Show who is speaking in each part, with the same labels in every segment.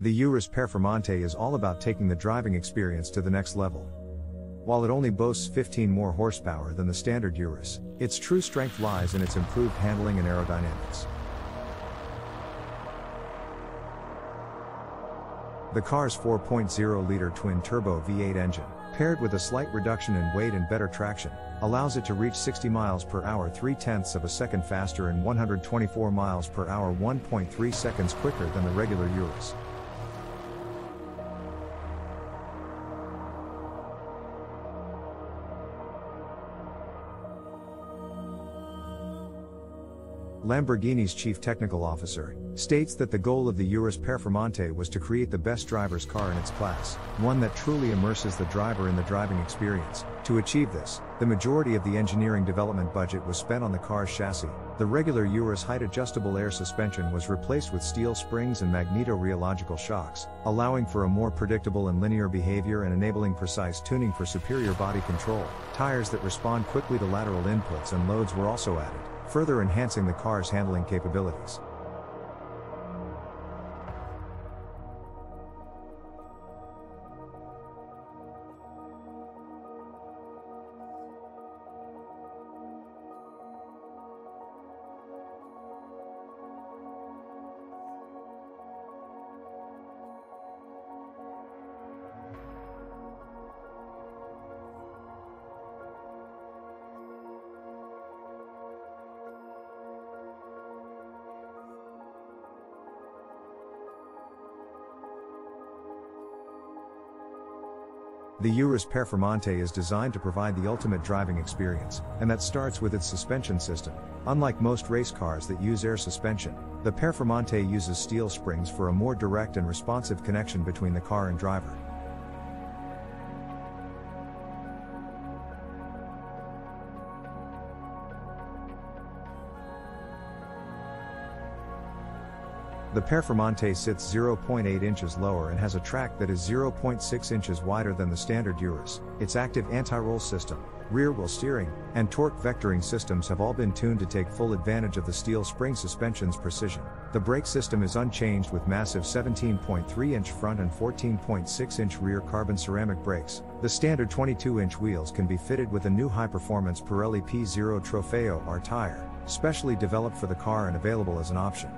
Speaker 1: The Urus Performante is all about taking the driving experience to the next level. While it only boasts 15 more horsepower than the standard Urus, its true strength lies in its improved handling and aerodynamics. The car's 4.0-liter twin-turbo V8 engine, paired with a slight reduction in weight and better traction, allows it to reach 60 miles per hour 0.3 of a second faster and 124 miles per hour 1.3 seconds quicker than the regular Urus. Lamborghini's chief technical officer states that the goal of the Urus Performante was to create the best driver's car in its class, one that truly immerses the driver in the driving experience. To achieve this, the majority of the engineering development budget was spent on the car's chassis. The regular Urus height-adjustable air suspension was replaced with steel springs and magneto-rheological shocks, allowing for a more predictable and linear behavior and enabling precise tuning for superior body control. Tires that respond quickly to lateral inputs and loads were also added, further enhancing the car's handling capabilities. The Urus Performante is designed to provide the ultimate driving experience, and that starts with its suspension system. Unlike most race cars that use air suspension, the Performante uses steel springs for a more direct and responsive connection between the car and driver. The Performante sits 0.8 inches lower and has a track that is 0.6 inches wider than the standard Urus. Its active anti-roll system, rear-wheel steering, and torque vectoring systems have all been tuned to take full advantage of the steel spring suspension's precision. The brake system is unchanged with massive 17.3-inch front and 14.6-inch rear carbon ceramic brakes. The standard 22-inch wheels can be fitted with a new high-performance Pirelli P0 Trofeo R tire, specially developed for the car and available as an option.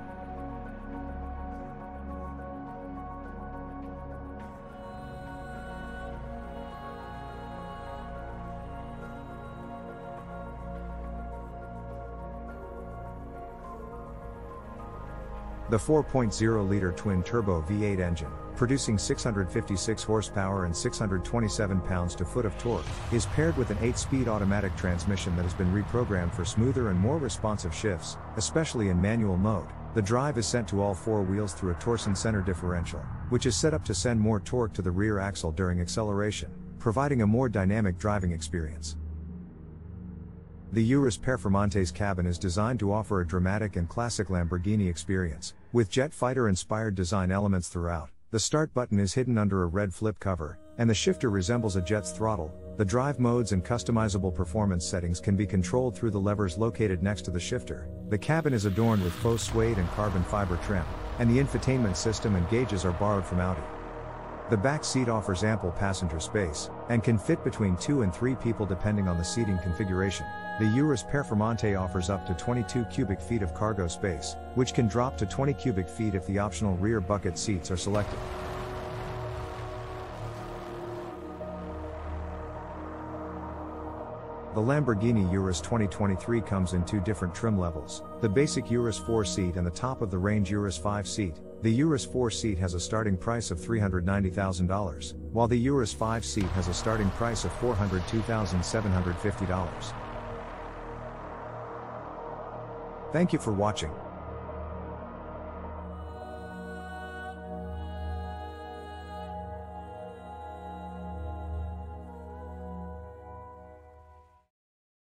Speaker 1: The 4.0-liter twin-turbo V8 engine, producing 656 horsepower and 627 pounds-to-foot of torque, is paired with an 8-speed automatic transmission that has been reprogrammed for smoother and more responsive shifts, especially in manual mode. The drive is sent to all four wheels through a torsion center differential, which is set up to send more torque to the rear axle during acceleration, providing a more dynamic driving experience. The Urus Performante's cabin is designed to offer a dramatic and classic Lamborghini experience, with jet fighter-inspired design elements throughout. The start button is hidden under a red flip cover, and the shifter resembles a jet's throttle. The drive modes and customizable performance settings can be controlled through the levers located next to the shifter. The cabin is adorned with faux suede and carbon fiber trim, and the infotainment system and gauges are borrowed from Audi. The back seat offers ample passenger space, and can fit between 2 and 3 people depending on the seating configuration. The Urus Performante offers up to 22 cubic feet of cargo space, which can drop to 20 cubic feet if the optional rear bucket seats are selected. The Lamborghini Urus 2023 comes in 2 different trim levels, the basic Urus 4-seat and the top-of-the-range Urus 5-seat. The Urus 4-seat has a starting price of $390,000, while the Urus 5-seat has a starting price of $402,750. Thank you for watching.